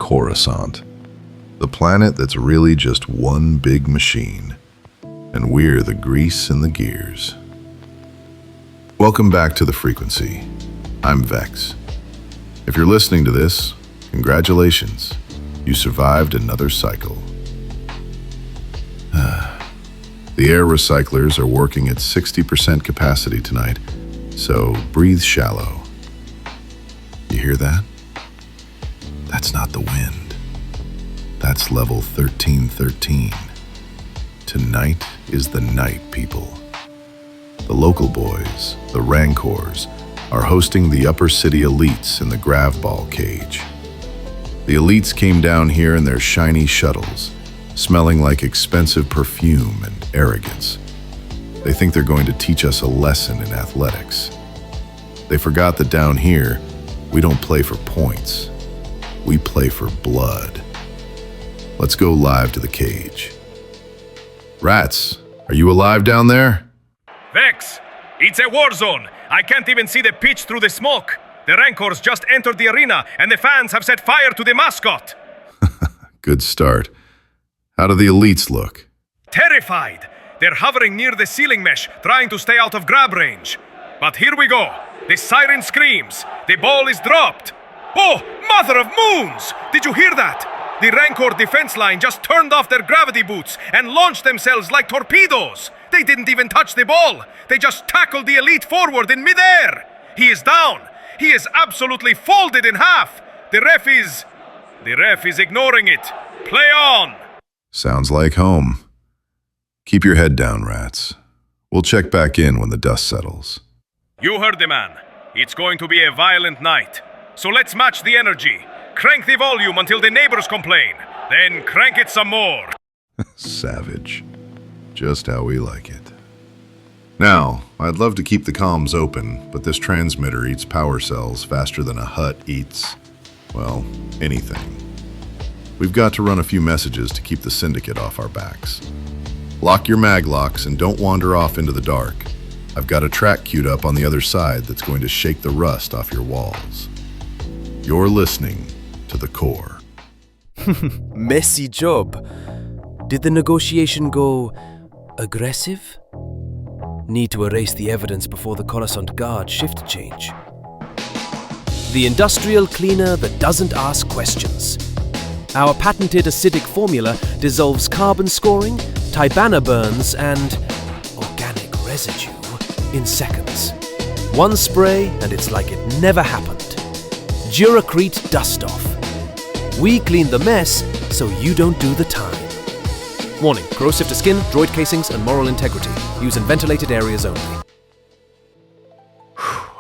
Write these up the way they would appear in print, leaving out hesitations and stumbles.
Coruscant, the planet that's really just one big machine, and we're the grease and the gears. Welcome back to The Frequency. I'm Vex. If you're listening to this, congratulations. You survived another cycle. The air recyclers are working at 60% capacity tonight, so breathe shallow. You hear that? That's not the wind. That's level 1313. Tonight is the night, people. The local boys, the Rancors, are hosting the upper city elites in the Grav-Ball cage. The elites came down here in their shiny shuttles, smelling like expensive perfume and arrogance. They think they're going to teach us a lesson in athletics. They forgot that down here, we don't play for points. We play for blood. Let's go live to the cage. Rats, are you alive down there? Vex, it's a war zone. I can't even see the pitch through the smoke. The Rancors just entered the arena, and the fans have set fire to the mascot. Good start. How do the elites look? Terrified. They're hovering near the ceiling mesh, trying to stay out of grab range. But here we go. The siren screams. The ball is dropped. Oh, mother of moons! Did you hear that? The Rancor defense line just turned off their gravity boots and launched themselves like torpedoes. They didn't even touch the ball. They just tackled the elite forward in midair. He is down. He is absolutely folded in half. The ref is ignoring it. Play on. Sounds like home. Keep your head down, rats. We'll check back in when the dust settles. You heard the man. It's going to be a violent night. So let's match the energy. Crank the volume until the neighbors complain. Then crank it some more. Savage. Just how we like it. Now, I'd love to keep the comms open, but this transmitter eats power cells faster than a hut eats, well, anything. We've got to run a few messages to keep the syndicate off our backs. Lock your maglocks and don't wander off into the dark. I've got a track queued up on the other side that's going to shake the rust off your walls. You're listening to The Core. Messy job. Did the negotiation go aggressive? Need to erase the evidence before the Coruscant Guard shift change. The industrial cleaner that doesn't ask questions. Our patented acidic formula dissolves carbon scoring, Tibana burns, and organic residue in seconds. One spray and it's like it never happened. Duracrete dust off. We clean the mess so you don't do the time. Warning, corrosive to skin, droid casings, and moral integrity. Use in ventilated areas only.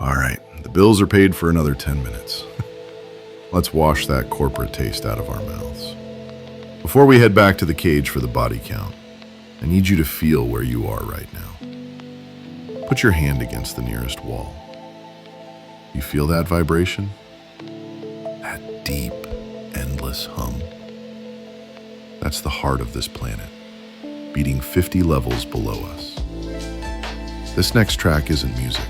All right, the bills are paid for another 10 minutes. Let's wash that corporate taste out of our mouths. Before we head back to the cage for the body count, I need you to feel where you are right now. Put your hand against the nearest wall. You feel that vibration? That deep, endless hum? That's the heart of this planet, beating 50 levels below us. This next track isn't music.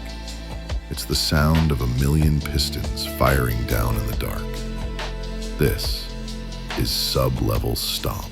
It's the sound of a million pistons firing down in the dark. This is Sub-Level Stomp.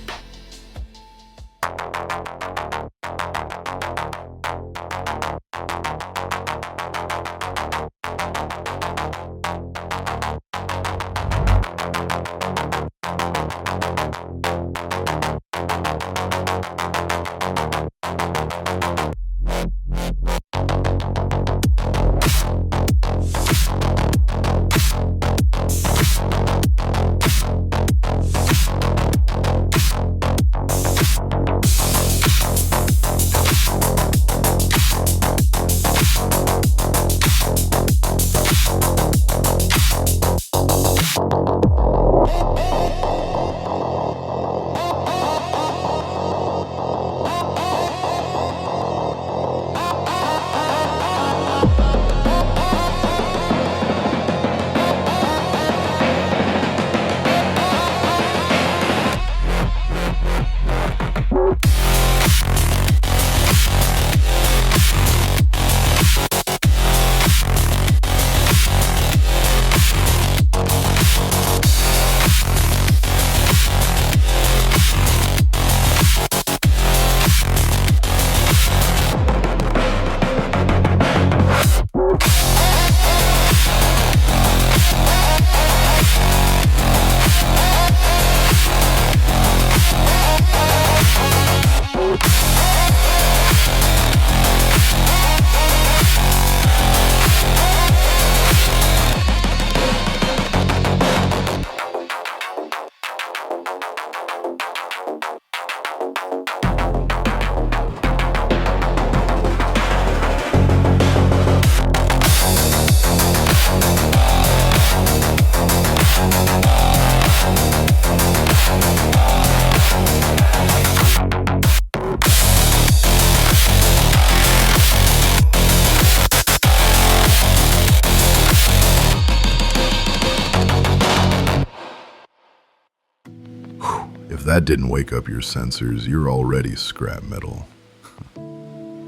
If that didn't wake up your sensors, you're already scrap metal.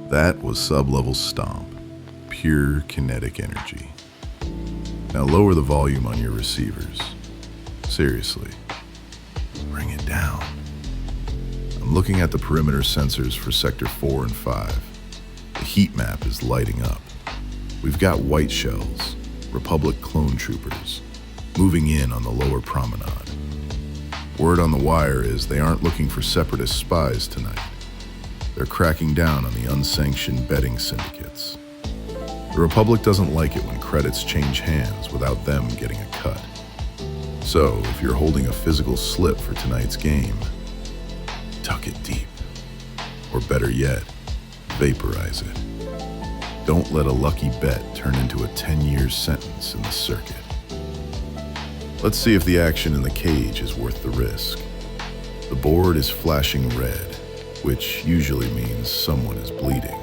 That was sub-level stomp, pure kinetic energy. Now lower the volume on your receivers. Seriously, bring it down. I'm looking at the perimeter sensors for Sector 4 and 5. The heat map is lighting up. We've got white shells, Republic clone troopers, moving in on the lower promenade. Word on the wire is they aren't looking for separatist spies tonight. They're cracking down on the unsanctioned betting syndicates. The Republic doesn't like it when credits change hands without them getting a cut. So, if you're holding a physical slip for tonight's game, tuck it deep. Or better yet, vaporize it. Don't let a lucky bet turn into a 10-year sentence in the circuit. Let's see if the action in the cage is worth the risk. The board is flashing red, which usually means someone is bleeding.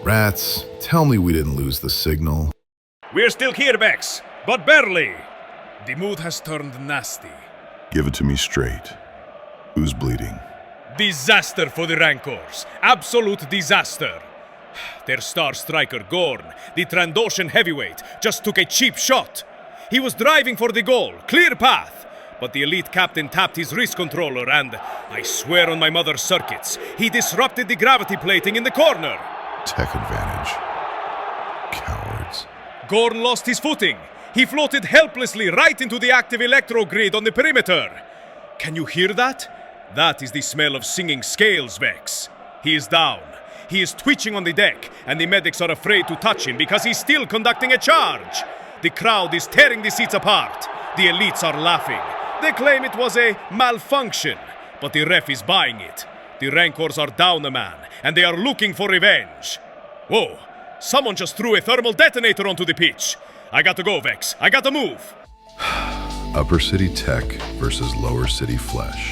Rats, tell me we didn't lose the signal. We're still here, Vex, but barely. The mood has turned nasty. Give it to me straight. Who's bleeding? Disaster for the Rancors. Absolute disaster. Their star striker, Gorn, the Trandoshan heavyweight, just took a cheap shot. He was driving for the goal, clear path. But the elite captain tapped his wrist controller and, I swear on my mother's circuits, he disrupted the gravity plating in the corner. Tech advantage. Cowards. Gorn lost his footing. He floated helplessly right into the active electro grid on the perimeter. Can you hear that? That is the smell of singing scales, Vex. He is down. He is twitching on the deck, and the medics are afraid to touch him because he's still conducting a charge. The crowd is tearing the seats apart. The elites are laughing. They claim it was a malfunction, but the ref is buying it. The Rancors are down a man, and they are looking for revenge. Whoa, someone just threw a thermal detonator onto the pitch. I gotta go, Vex. I gotta move. Upper city tech versus lower city flesh.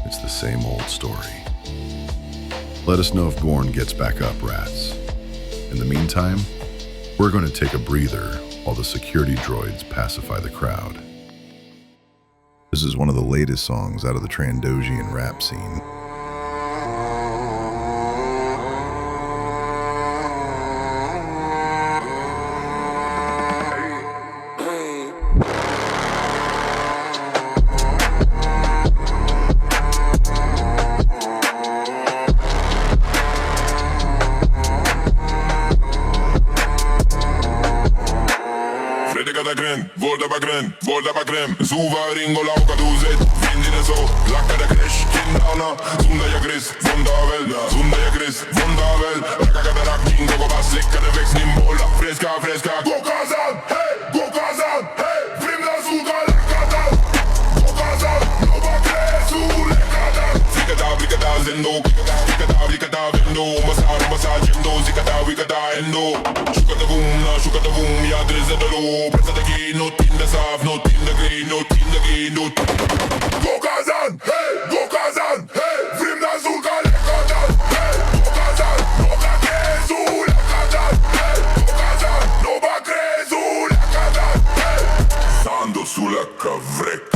It's the same old story. Let us know if Gorn gets back up, rats. In the meantime, we're going to take a breather while the security droids pacify the crowd. This is one of the latest songs out of the Trandoshan rap scene. Volta pa krem, suva ringo lauka du zet, vindine so, lakka da crash, kindana, zunda ja gris, vondavel, rakaka da rak, jingo go bas, lekka da vex, nimbola, fresca, go kazan, hey, vrimna suga, lekka da, go kazan, no ba kresu, lekka da, blikada, zendo, blikada, vendo, masa, jendo, zikada, wikada, endo, shuka da boom, ja, drezze da lo, pressa da gi, not in the south, not in the green, not in the green, not. Go Kazan, hey, vrimna suga, lekka da, hey, go Kazan, no ba kresu, lekka da, hey, go Kazan, no ba kresu, lekka da, hey, sando sulla cavretta.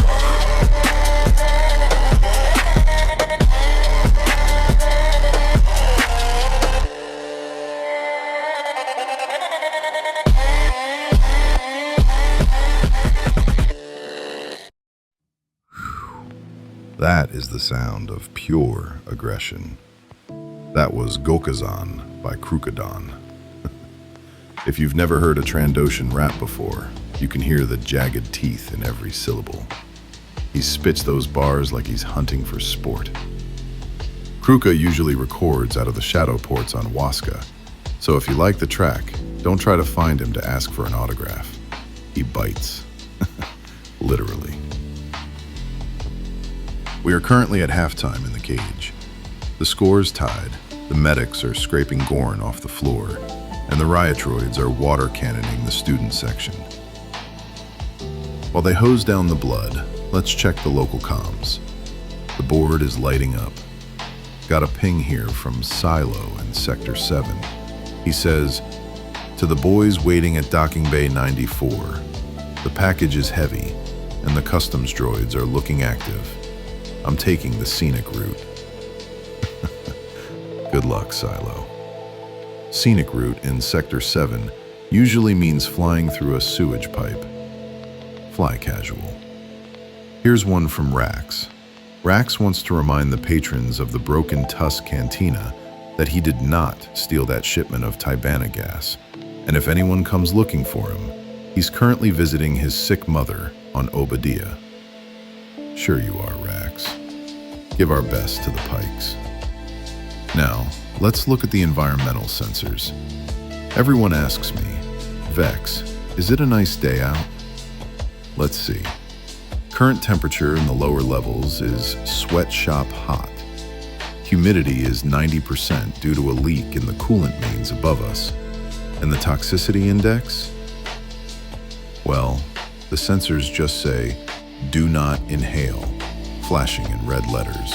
That is the sound of pure aggression. That was Gokazan by Krukadon. If you've never heard a Trandoshan rap before, you can hear the jagged teeth in every syllable. He spits those bars like he's hunting for sport. Kruka usually records out of the shadow ports on Waska, so if you like the track, don't try to find him to ask for an autograph. He bites. Literally. We are currently at halftime in the cage. The score's tied, the medics are scraping Gorn off the floor, and the riot droids are water cannoning the student section. While they hose down the blood, let's check the local comms. The board is lighting up. Got a ping here from Silo in Sector 7. He says, "To the boys waiting at Docking Bay 94, the package is heavy, and the customs droids are looking active. I'm taking the scenic route. Good luck, Silo. Scenic route in Sector 7 usually means flying through a sewage pipe. Fly casual. Here's one from Rax. Rax wants to remind the patrons of the Broken Tusk Cantina that he did not steal that shipment of Tibana gas, and if anyone comes looking for him, he's currently visiting his sick mother on Obadiah. Sure you are, Rax. Give our best to the Pikes. Now, let's look at the environmental sensors. Everyone asks me, Vex, is it a nice day out? Let's see. Current temperature in the lower levels is sweatshop hot. Humidity is 90% due to a leak in the coolant mains above us. And the toxicity index? Well, the sensors just say, do not inhale, flashing in red letters.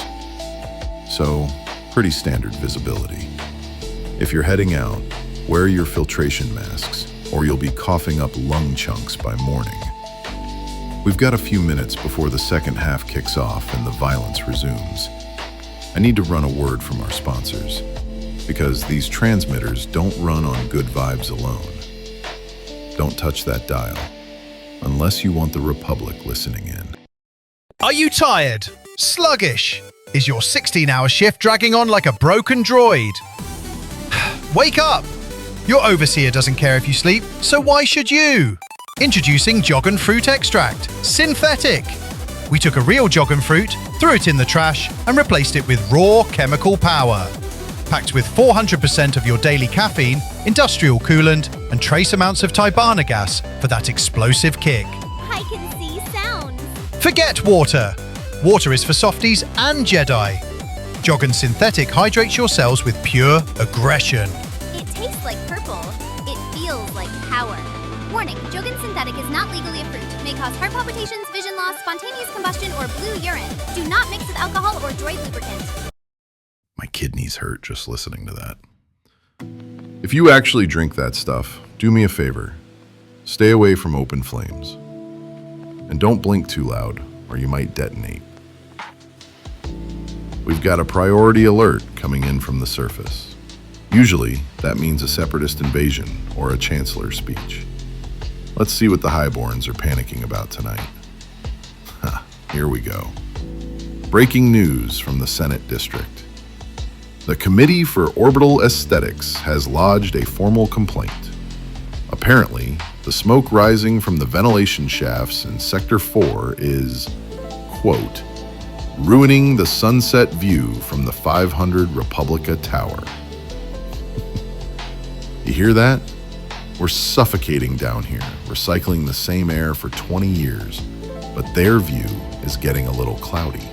So, pretty standard visibility. If you're heading out, wear your filtration masks, or you'll be coughing up lung chunks by morning. We've got a few minutes before the second half kicks off and the violence resumes. I need to run a word from our sponsors, because these transmitters don't run on good vibes alone. Don't touch that dial, unless you want the Republic listening in. Are you tired? Sluggish? Is your 16-hour shift dragging on like a broken droid? Wake up! Your overseer doesn't care if you sleep, so why should you? Introducing Joggin Fruit Extract, synthetic. We took a real Joggin fruit, threw it in the trash, and replaced it with raw chemical power. Packed with 400% of your daily caffeine, industrial coolant, and trace amounts of Tibana gas for that explosive kick. I can see sounds. Forget water. Water is for softies and Jedi. Joggin Synthetic hydrates your cells with pure aggression. It tastes like purple. It feels like power. Warning, Joggin Synthetic is not legally a fruit. May cause heart palpitations, vision loss, spontaneous combustion, or blue urine. Do not mix with alcohol or droid lubricant. My kidneys hurt just listening to that. If you actually drink that stuff, do me a favor. Stay away from open flames. And don't blink too loud, or you might detonate. We've got a priority alert coming in from the surface. Usually, that means a separatist invasion or a chancellor speech. Let's see what the Highborns are panicking about tonight. Here we go. Breaking news from the Senate District. The Committee for Orbital Aesthetics has lodged a formal complaint. Apparently, the smoke rising from the ventilation shafts in Sector 4 is, quote, ruining the sunset view from the 500 Republica Tower. You hear that? We're suffocating down here, recycling the same air for 20 years, but their view is getting a little cloudy.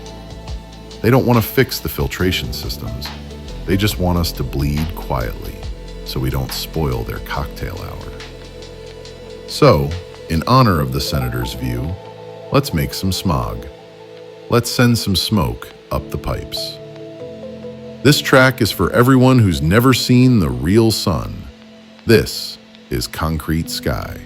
They don't want to fix the filtration systems. They just want us to bleed quietly so we don't spoil their cocktail hour. So, in honor of the senator's view, let's make some smog. Let's send some smoke up the pipes. This track is for everyone who's never seen the real sun. This is Concrete Sky.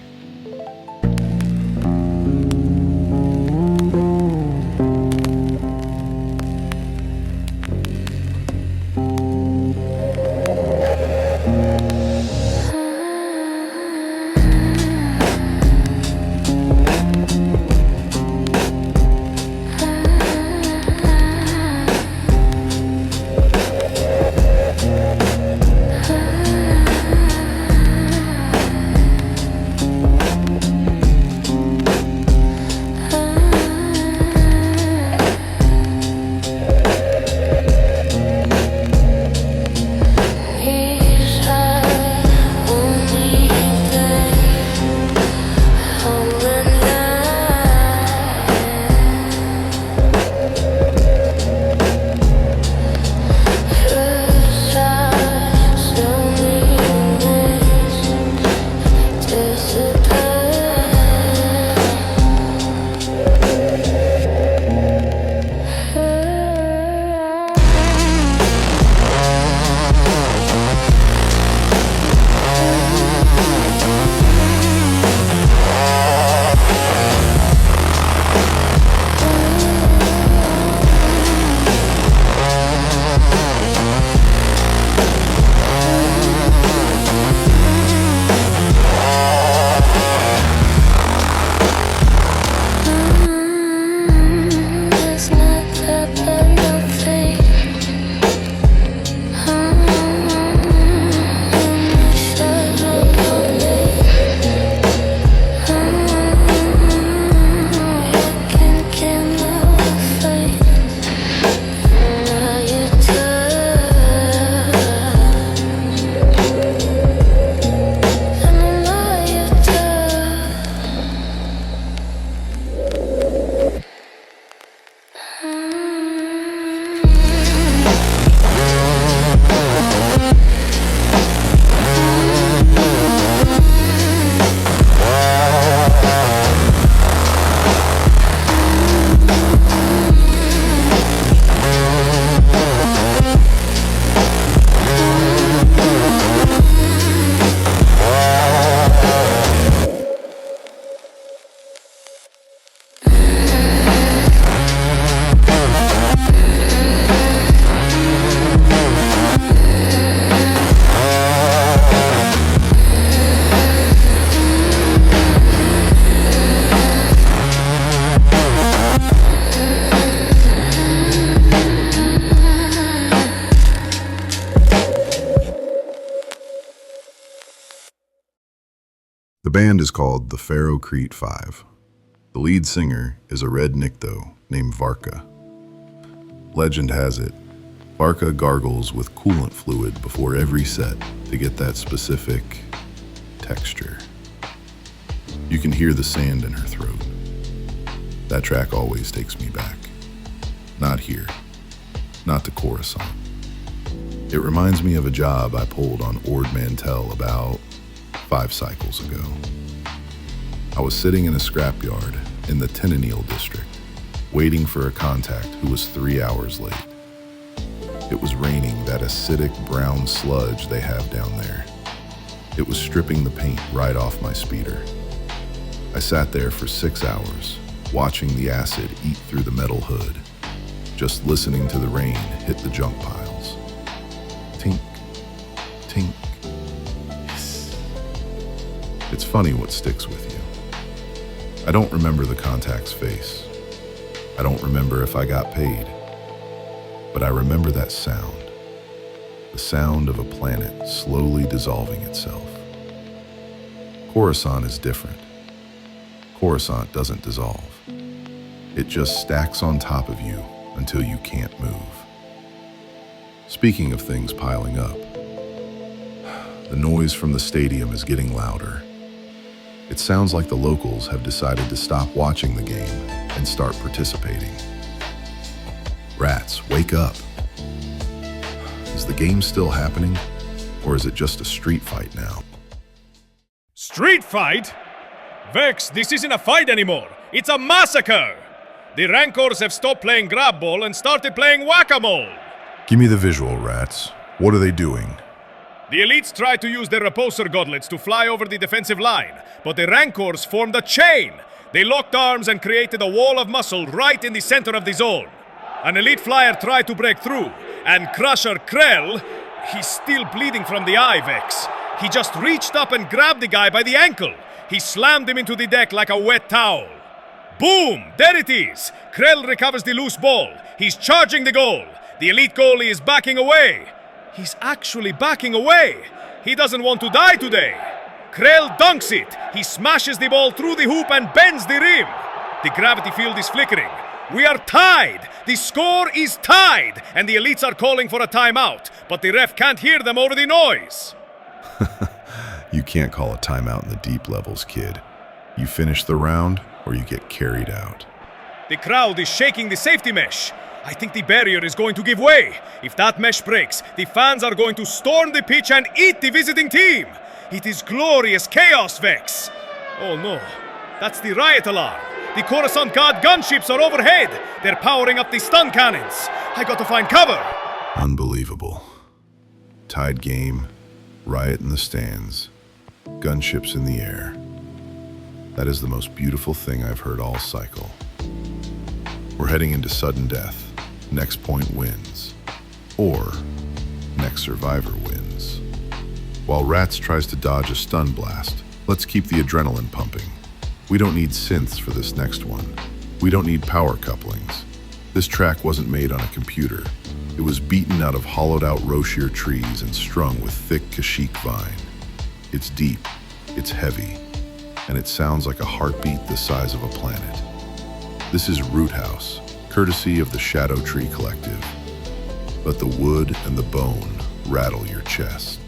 band is called the Pharaoh-Crete Five. The lead singer is a red Nycto named Varka. Legend has it, Varka gargles with coolant fluid before every set to get that specific texture. You can hear the sand in her throat. That track always takes me back. Not here, not to Coruscant. It reminds me of a job I pulled on Ord Mantell about 5 cycles ago. I was sitting in a scrapyard in the Tenennial district, waiting for a contact who was 3 hours late. It was raining that acidic brown sludge they have down there. It was stripping the paint right off my speeder. I sat there for 6 hours, watching the acid eat through the metal hood, just listening to the rain hit the junk piles. Tink, tink, hiss. It's funny what sticks with you. I don't remember the contact's face. I don't remember if I got paid. But I remember that sound. The sound of a planet slowly dissolving itself. Coruscant is different. Coruscant doesn't dissolve. It just stacks on top of you until you can't move. Speaking of things piling up, the noise from the stadium is getting louder. It sounds like the locals have decided to stop watching the game and start participating. Rats, wake up. Is the game still happening, or is it just a street fight now? Street fight? Vex, this isn't a fight anymore. It's a massacre. The Rancors have stopped playing Grav-Ball and started playing whack-a-mole. Give me the visual, Rats. What are they doing? The elites tried to use their repulsor gauntlets to fly over the defensive line, but the Rancors formed a chain. They locked arms and created a wall of muscle right in the center of the zone. An elite flyer tried to break through, and Crusher Krell, he's still bleeding from the eye, Vex. He just reached up and grabbed the guy by the ankle. He slammed him into the deck like a wet towel. Boom! There it is! Krell recovers the loose ball. He's charging the goal. The elite goalie is backing away. He's actually backing away. He doesn't want to die today. Krell dunks it. He smashes the ball through the hoop and bends the rim. The gravity field is flickering. We are tied. The score is tied. And the elites are calling for a timeout. But the ref can't hear them over the noise. You can't call a timeout in the deep levels, kid. You finish the round, or you get carried out. The crowd is shaking the safety mesh. I think the barrier is going to give way. If that mesh breaks, the fans are going to storm the pitch and eat the visiting team. It is glorious chaos, Vex. Oh no, that's the riot alarm. The Coruscant Guard gunships are overhead. They're powering up the stun cannons. I got to find cover. Unbelievable. Tied game, riot in the stands, gunships in the air. That is the most beautiful thing I've heard all cycle. We're heading into sudden death. Next point wins. Or next survivor wins. While Rats tries to dodge a stun blast, let's keep the adrenaline pumping. We don't need synths for this next one. We don't need power couplings. This track wasn't made on a computer. It was beaten out of hollowed out Roshir trees and strung with thick Kashyyyk vine. It's deep, it's heavy, and it sounds like a heartbeat the size of a planet. This is Roothouse, courtesy of the Shadow Tree Collective. But the wood and the bone rattle your chest.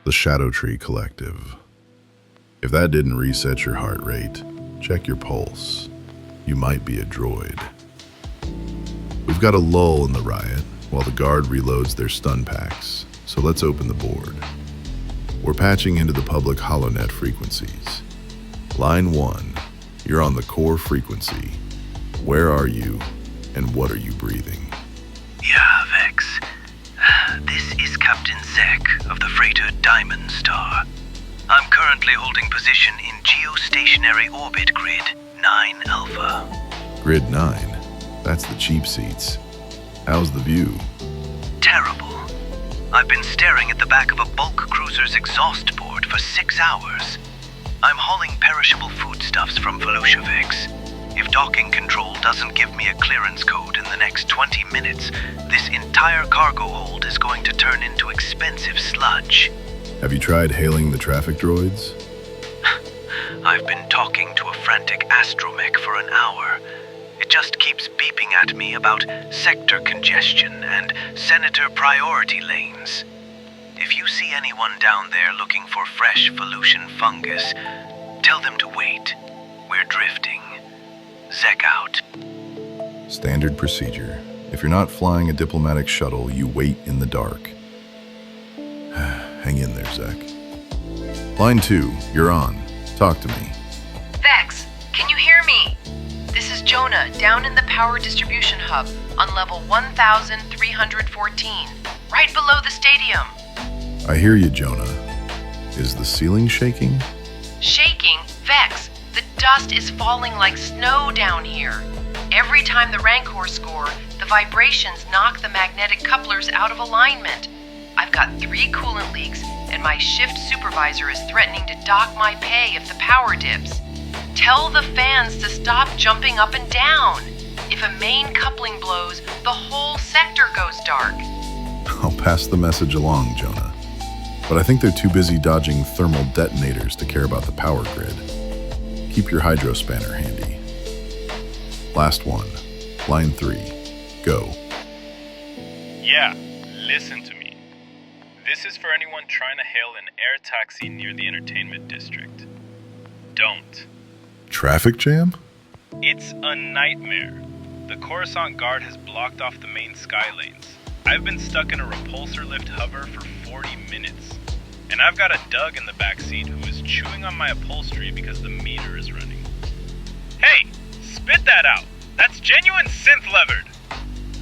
the Shadow Tree Collective. If that didn't reset your heart rate, check your pulse. You might be a droid. We've got a lull in the riot while the Guard reloads their stun packs, so let's open the board. We're patching into the public HoloNet frequencies. Line 1, you're on the core frequency. Where are you, and what are you breathing? Yeah, Vex. This is Captain Zek of the freighter Diamond Star. I'm currently holding position in geostationary orbit grid 9 Alpha. Grid 9? That's the cheap seats. How's the view? Terrible. I've been staring at the back of a bulk cruiser's exhaust port for 6 hours. I'm hauling perishable foodstuffs from Felucia, Vex. If docking control doesn't give me a clearance code in the next 20 minutes, this entire cargo hold is going to turn into expensive sludge. Have you tried hailing the traffic droids? I've been talking to a frantic astromech for an hour. It just keeps beeping at me about sector congestion and senator priority lanes. If you see anyone down there looking for fresh Felucian fungus, tell them to wait. We're drifting. Zek out. Standard procedure. If you're not flying a diplomatic shuttle, you wait in the dark. Hang in there, Zek. Line 2, you're on. Talk to me. Vex, can you hear me? This is Jonah, down in the power distribution hub, on level 1314, right below the stadium. I hear you, Jonah. Is the ceiling shaking? Shaking? Vex, the dust is falling like snow down here. Every time the Rancors score, the vibrations knock the magnetic couplers out of alignment. I've got 3 coolant leaks, and my shift supervisor is threatening to dock my pay if the power dips. Tell the fans to stop jumping up and down. If a main coupling blows, the whole sector goes dark. I'll pass the message along, Jonah. But I think they're too busy dodging thermal detonators to care about the power grid. Keep your hydro spanner handy. Last one. Line 3. Go. Yeah, listen to me. This is for anyone trying to hail an air taxi near the entertainment district. Don't. Traffic jam? It's a nightmare. The Coruscant Guard has blocked off the main sky lanes. I've been stuck in a repulsor lift hover for 40 minutes. And I've got a Doug in the back seat who is chewing on my upholstery because the meter is running. Hey, spit that out! That's genuine synth levered!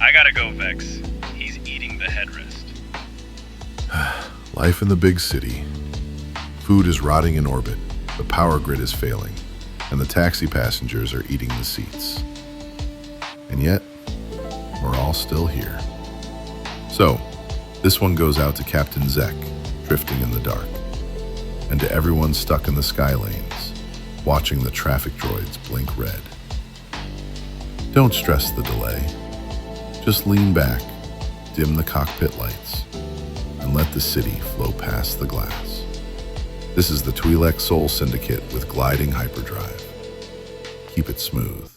I gotta go, Vex. He's eating the headrest. Life in the big city. Food is rotting in orbit, the power grid is failing, and the taxi passengers are eating the seats. And yet, we're all still here. So, this one goes out to Captain Zek, drifting in the dark, and to everyone stuck in the sky lanes, watching the traffic droids blink red. Don't stress the delay. Just lean back, dim the cockpit lights, and let the city flow past the glass. This is the Twi'lek Soul Syndicate with gliding hyperdrive. Keep it smooth.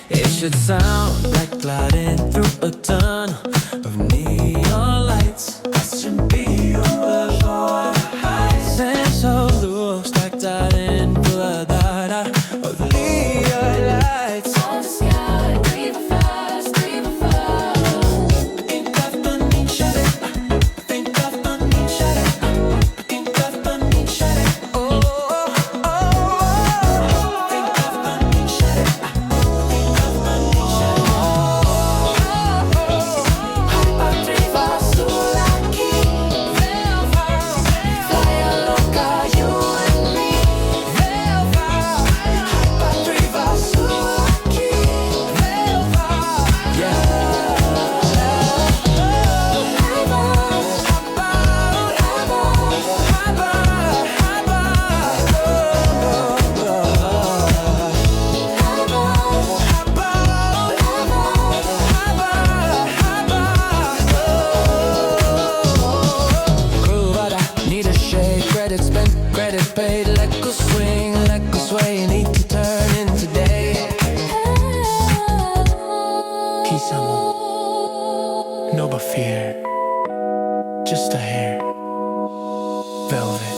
It should sound like gliding through a tunnel of neon lights. Should be over the heights. And so low, stacked out in blood of neon lights. On the sky, breathe fast, breathe fast. Think of burning shadow. Think of burning shadow. Think of burning shadow. Oh, oh, oh. Think of burning shadow. Think of burning shadow. escapade. Let go swing, let go sway. Need to turn into day. Peace, amor. No but fear. Just a hair. Velvet.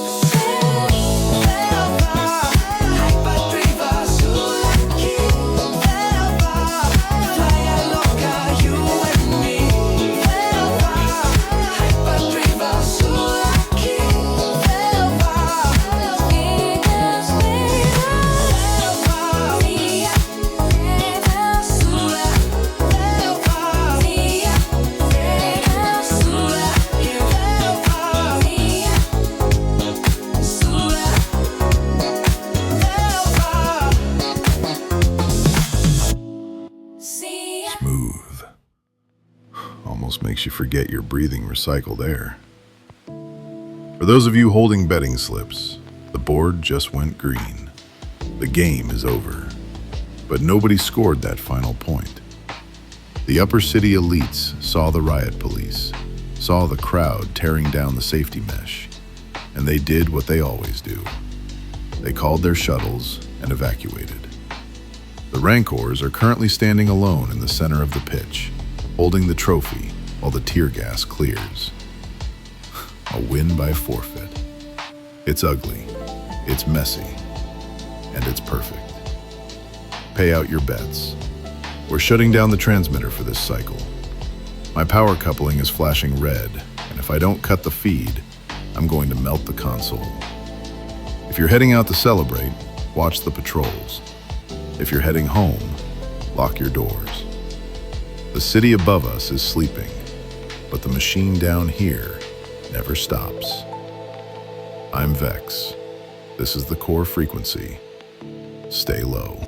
Makes you forget you're breathing recycled air. For those of you holding betting slips, the board just went green. The game is over, but nobody scored that final point. The upper city elites saw the riot police, saw the crowd tearing down the safety mesh, and they did what they always do. They called their shuttles and evacuated. The Rancors are currently standing alone in the center of the pitch, holding the trophy while the tear gas clears. A win by forfeit. It's ugly, it's messy, and it's perfect. Pay out your bets. We're shutting down the transmitter for this cycle. My power coupling is flashing red, and if I don't cut the feed, I'm going to melt the console. If you're heading out to celebrate, watch the patrols. If you're heading home, lock your doors. The city above us is sleeping, but the machine down here never stops. I'm Vex. This is the core frequency. Stay low.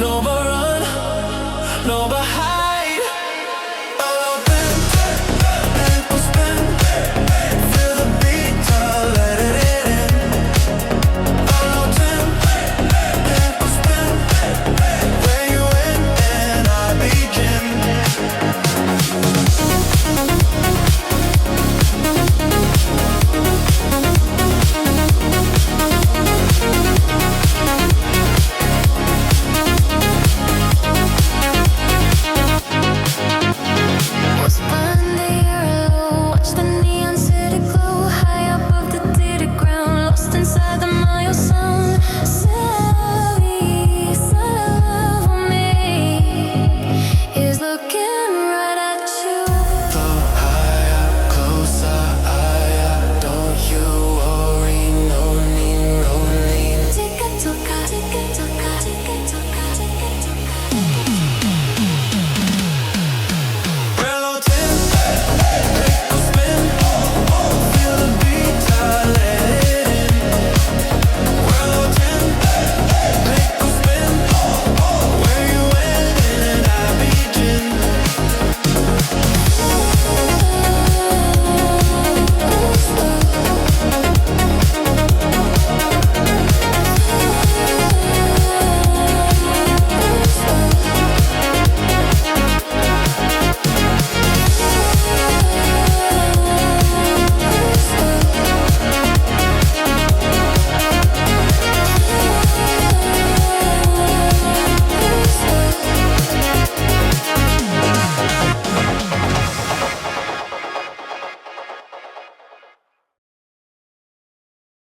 No